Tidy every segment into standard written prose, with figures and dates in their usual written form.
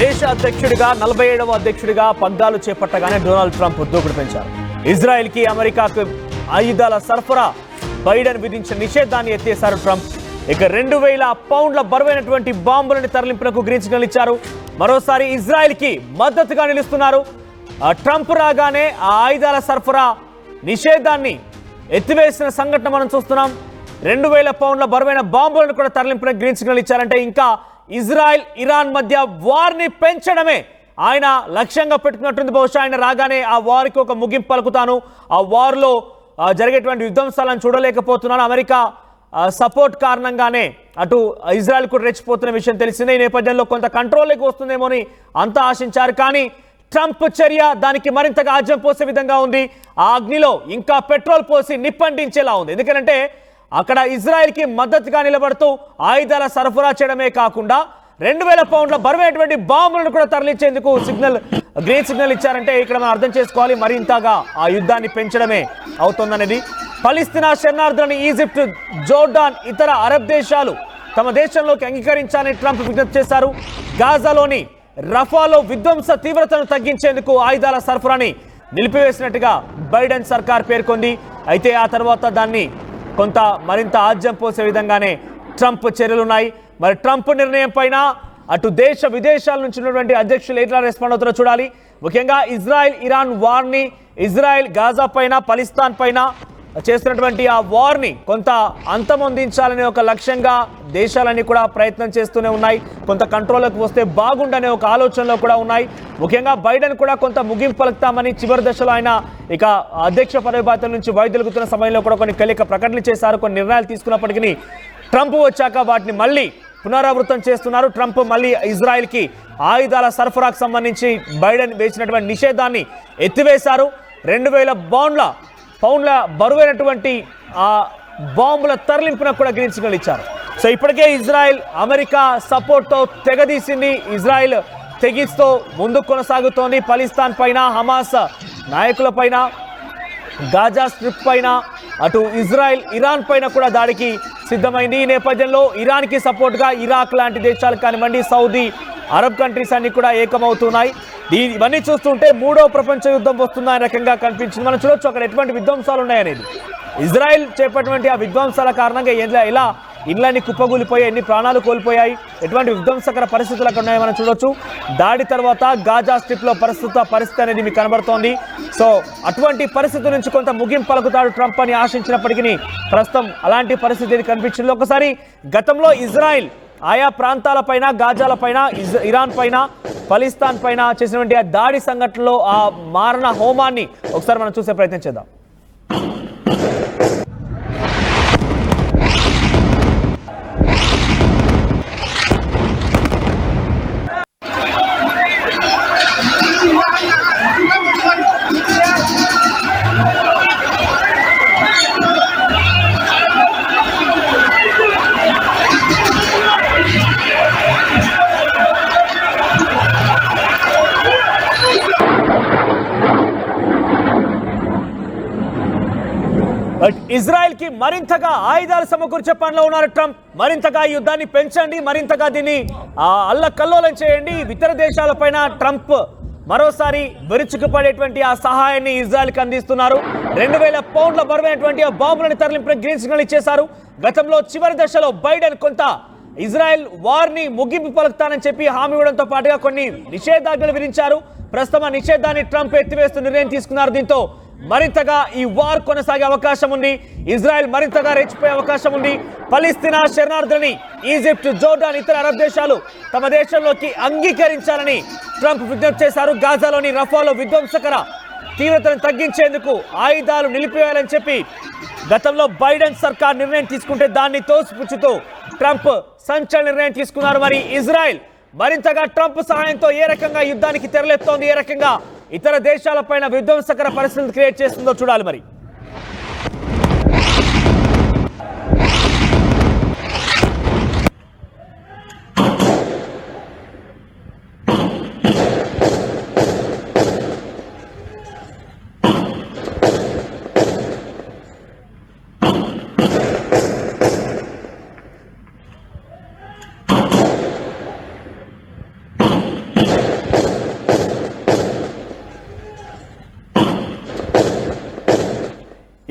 దేశ అధ్యక్షుడిగా 47వ అధ్యక్షుడిగా పగ్గాలు చేపట్టగానే డొనాల్డ్ ట్రంప్ దూకుడు పెంచారు. ఇజ్రాయెల్కి అమెరికాకు ఆయుధాల సరఫరా బైడెన్ విధించిన నిషేధాన్ని ఎత్తేశారు ట్రంప్. ఇక 2000 పౌండ్ల బరువైనటువంటి బాంబులను తరలింపునకు గ్రీన్ సిగ్నల్ ఇచ్చారు. మరోసారి ఇజ్రాయెల్కి మద్దతుగా నిలుస్తున్నారు. ట్రంప్ రాగానే ఆ ఆయుధాల సరఫరా నిషేధాన్ని ఎత్తివేసిన సంఘటన మనం చూస్తున్నాం. 2000 పౌండ్ల బరువైన బాంబులను కూడా తరలింపునకు గ్రీన్ సిగ్నల్ ఇచ్చారంటే ఇంకా ఇజ్రాయెల్ ఇరాన్ మధ్య వార్ని పెంచడమే ఆయన లక్ష్యంగా పెట్టుకున్నట్టుంది. బహుశా ఆయన రాగానే ఆ వార్కి ఒక ముగింపు పలుకుతాను, ఆ వార్లో జరిగేటువంటి విధ్వంసాలను చూడలేకపోతున్నాను, అమెరికా సపోర్ట్ కారణంగానే అటు ఇజ్రాయెల్ కూడా రెచ్చిపోతున్న విషయం తెలిసిందే. ఈ నేపథ్యంలో కొంత కంట్రోల్లోకి వస్తుందేమో అని అంతా ఆశించారు. కానీ ట్రంప్ చర్య దానికి మరింతగా ఆజ్యం పోసే విధంగా ఉంది. ఆ అగ్నిలో ఇంకా పెట్రోల్ పోసి నిప్పంటించేలా ఉంది. ఎందుకంటే అక్కడ ఇజ్రాయెల్కి మద్దతుగా నిలబడుతూ ఆయుధాల సరఫరా చేయడమే కాకుండా 2000 పౌండ్ల బరువైనటువంటి బాంబులను కూడా తరలించేందుకు గ్రీన్ సిగ్నల్ ఇచ్చారంటే ఇక్కడ మనం అర్థం చేసుకోవాలి మరింతగా ఆ యుద్ధాన్ని పెంచడమే అవుతుందనేది. పలిస్తీనా శరణార్థులను ఈజిప్ట్, జోర్డాన్, ఇతర అరబ్ దేశాలు తమ దేశంలోకి అంగీకరించాలని ట్రంప్ విజ్ఞప్తి చేశారు. గాజాలోని రఫాలో విధ్వంస తీవ్రతను తగ్గించేందుకు ఆయుధాల సరఫరాని నిలిపివేసినట్టుగా బైడెన్ సర్కార్ పేర్కొంది. అయితే ఆ తర్వాత దాన్ని కొంత మరింత ఆజ్యం పోసే విధంగానే ట్రంప్ చర్యలున్నాయి. మరి ట్రంప్ నిర్ణయం పైన అటు దేశ విదేశాల నుంచి ఉన్నటువంటి అధ్యక్షులు ఎట్లా రెస్పాండ్ అవుతారో చూడాలి. ముఖ్యంగా ఇజ్రాయెల్ ఇరాన్ వార్ని, ఇజ్రాయెల్ గాజా పైన, పాకిస్తాన్ పైన చేస్తున్నటువంటి ఆ వార్ని కొంత అంతమొందించాలనే ఒక లక్ష్యంగా దేశాలన్నీ కూడా ప్రయత్నం చేస్తూనే ఉన్నాయి. కొంత కంట్రోల్లోకి వస్తే బాగుండనే ఒక ఆలోచనలో కూడా ఉన్నాయి. ముఖ్యంగా బైడెన్ కూడా కొంత ముగింపు పలుకుతామని చివరి దశలో ఆయన ఇక అధ్యక్ష పదవి బాధ్యతల నుంచి వైదొలుగుతున్న సమయంలో కూడా కొన్ని కీలక ప్రకటనలు చేశారు. కొన్ని నిర్ణయాలు తీసుకున్నప్పటికీ ట్రంప్ వచ్చాక వాటిని మళ్ళీ పునరావృతం చేస్తున్నారు. ట్రంప్ మళ్ళీ ఇజ్రాయెల్కి ఆయుధాల సరఫరాకు సంబంధించి బైడెన్ వేసినటువంటి నిషేధాన్ని ఎత్తివేశారు. 2000 పౌండ్ల బరువైనటువంటి ఆ బాంబుల తరలింపునకు కూడా గ్రీన్ సిగ్నల్ ఇచ్చారు. సో ఇప్పటికే ఇజ్రాయెల్ అమెరికా సపోర్ట్తో తెగదీసింది. ఇజ్రాయెల్ తెగిస్తూ ముందుకు కొనసాగుతోంది. పాకిస్తాన్ పైన, హమాస్ నాయకుల పైన, గాజా స్ట్రిప్ పైన, అటు ఇజ్రాయెల్ ఇరాన్ పైన కూడా దాడికి సిద్ధమైంది. ఈ నేపథ్యంలో ఇరాన్కి సపోర్ట్గా ఇరాక్ లాంటి దేశాలు కానివ్వండి, సౌదీ, అరబ్ కంట్రీస్ అన్ని కూడా ఏకమవుతున్నాయి. ఇవన్నీ చూస్తుంటే 3వ ప్రపంచ యుద్ధం వస్తుందా అనే రకంగా కనిపించింది. మనం చూడొచ్చు అక్కడ ఎటువంటి విధ్వంసాలు ఉన్నాయనేది. ఇజ్రాయెల్ చేపట్టినటువంటి ఆ విధ్వంసాల కారణంగా ఎలా ఇళ్ళని కుప్పగూలిపోయాయి, ఎన్ని ప్రాణాలు కోల్పోయాయి, ఎటువంటి విధ్వంసకర పరిస్థితులు అక్కడ ఉన్నాయో మనం చూడొచ్చు. దాడి తర్వాత గాజా స్ట్రిప్లో పరిస్థితి అనేది మీకు కనబడుతోంది. సో అటువంటి పరిస్థితి నుంచి కొంత ముగింపు పలుకుతాడు ట్రంప్ అని ఆశించినప్పటికీ ప్రస్తుతం అలాంటి పరిస్థితి కనిపించింది. ఒకసారి గతంలో ఇజ్రాయెల్ ఆయా ప్రాంతాలపైన, గాజాలపైన, ఇరాన్ పైన, పాకిస్తాన్ పైన చేసినటువంటి ఆ దాడి సంఘటనలో ఆ మారణ హోమాన్ని ఒకసారి మనం చూసే ప్రయత్నం చేద్దాం. ఇజ్రాయెల్కి మరింతగా ఆయుధాలు సమకూర్చే పనిలో ఉన్నారు ట్రంప్. మరింతగా ఈ యుద్ధాన్ని పెంచండి, మరింతగా దీన్ని అల్లకల్లోలం చేయండి. ఇతర దేశాలపైన ట్రంప్ మరోసారి విరుచుకుపడేటువంటి ఆ సహాయాన్ని ఇజ్రాయెల్కి అందిస్తున్నారు. 2000 పౌండ్ల బరువైనటువంటి ఆ బాంబులను తరలింపున గ్రీన్ సిగ్నల్ ఇచ్చేశారు. గతంలో చివరి దశలో బైడెన్ కొంత ఇజ్రాయెల్ వార్ని ముగింపు పలుకుతానని చెప్పి హామీ ఇవ్వడంతో పాటుగా కొన్ని నిషేధాజ్ఞలు విధించారు. ప్రస్తుతం ఆ నిషేధాన్ని ట్రంప్ ఎత్తివేస్తూ నిర్ణయం తీసుకున్నారు. దీంతో మరింతగా ఈ వార్ కొనసాగే అవకాశం ఉంది. ఇజ్రాయెల్ మరింతగా రెచ్చిపోయే అవకాశం ఉంది. పాలస్తీనా శరణార్థులని ఈజిప్ట్, జోర్డాన్, ఇతర అరబ్ దేశాలు తమ దేశంలోకి అంగీకరించాలని ట్రంప్ విజ్ఞప్తి చేశారు. గాజాలోని రఫాలో విధ్వంసకర తీవ్రతను తగ్గించేందుకు ఆయుధాలు నిలిపివేయాలని చెప్పి గతంలో బైడెన్ సర్కార్ నిర్ణయం తీసుకుంటే దాన్ని తోసిపుచ్చుతూ ట్రంప్ సంచలన నిర్ణయం తీసుకున్నారు. మరి ఇజ్రాయెల్ మరింతగా ట్రంప్ సహాయంతో ఏ రకంగా యుద్ధానికి తెరలేస్తోంది, ఏ రకంగా ఇతర దేశాలపైన విధ్వంసకర పరిస్థితులు క్రియేట్ చేస్తుందో చూడాలి. మరి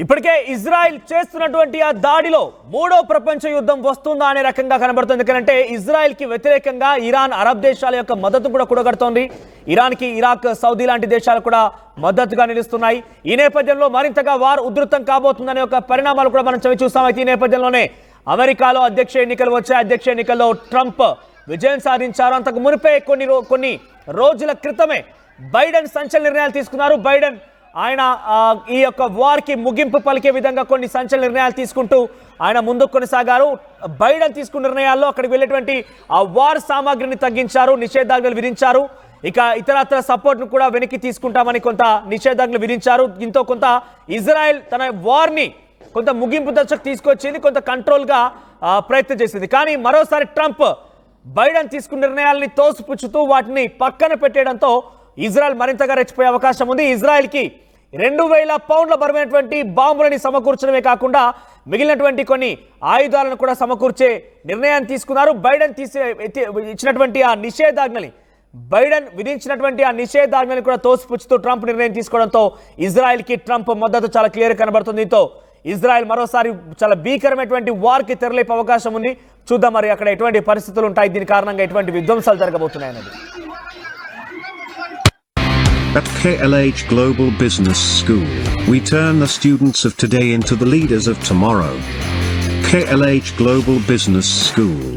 ఇప్పటికే ఇజ్రాయెల్ చేస్తున్నటువంటి ఆ దాడిలో మూడో ప్రపంచ యుద్ధం వస్తుందా అనే రకంగా కనబడుతుంది. ఎందుకంటే ఇజ్రాయెల్కి వ్యతిరేకంగా ఇరాన్, అరబ్ దేశాల యొక్క మద్దతు కూడా కూడగడుతోంది. ఇరాన్కి ఇరాక్, సౌదీ లాంటి దేశాలు కూడా మద్దతుగా నిలుస్తున్నాయి. ఈ నేపథ్యంలో మరింతగా వార్ ఉధృతం కాబోతుందనే ఒక పరిణామాలు కూడా మనం చవి చూస్తాం. అయితే ఈ నేపథ్యంలోనే అమెరికాలో అధ్యక్ష ఎన్నికలు వచ్చాయి. అధ్యక్ష ఎన్నికల్లో ట్రంప్ విజయం సాధించారు. అంతకు మునిపే కొన్ని రోజుల క్రితమే బైడెన్ సంచలన నిర్ణయాలు తీసుకున్నారు. బైడెన్ ఆయన ఈ యొక్క వార్కి ముగింపు పలికే విధంగా కొన్ని సంచలన నిర్ణయాలు తీసుకుంటూ ఆయన ముందుకు కొనసాగారు. బైడెన్ తీసుకున్న నిర్ణయాల్లో అక్కడికి వెళ్ళేటువంటి ఆ వార్ సామాగ్రిని తగ్గించారు, నిషేధాజ్ఞలు విధించారు. ఇక ఇతరత్ర సపోర్ట్ను కూడా వెనక్కి తీసుకుంటామని కొంత నిషేధాజ్ఞలు విధించారు. దీంతో కొంత ఇజ్రాయెల్ తన వార్ని కొంత ముగింపు దశకు తీసుకొచ్చింది, కొంత కంట్రోల్గా ప్రయత్నం చేసింది. కానీ మరోసారి ట్రంప్ బైడెన్ తీసుకున్న నిర్ణయాలని తోసిపుచ్చుతూ వాటిని పక్కన పెట్టేయడంతో ఇజ్రాయెల్ మరింతగా రెచ్చిపోయే అవకాశం ఉంది. ఇజ్రాయెల్కి 2000 పౌండ్ల బరువైనటువంటి బాంబులని సమకూర్చడమే కాకుండా మిగిలినటువంటి కొన్ని ఆయుధాలను కూడా సమకూర్చే నిర్ణయాన్ని తీసుకున్నారు. బైడెన్ ఇచ్చినటువంటి ఆ నిషేధాజ్ఞని, బైడెన్ విధించినటువంటి ఆ నిషేధాజ్ఞని కూడా తోసిపుచ్చుతూ ట్రంప్ నిర్ణయం తీసుకోవడంతో ఇజ్రాయెల్కి ట్రంప్ మద్దతు చాలా క్లియర్ కనబడుతుంది. దీంతో ఇజ్రాయెల్ మరోసారి చాలా భీకరమైనటువంటి వార్కి తెరలేపే అవకాశం ఉంది. చూద్దాం మరి అక్కడ ఎటువంటి పరిస్థితులు ఉంటాయి, దీని కారణంగా ఎటువంటి విధ్వంసాలు జరగబోతున్నాయి అన్నది. At KLH Global Business School, we turn the students of today into the leaders of tomorrow. KLH Global Business School.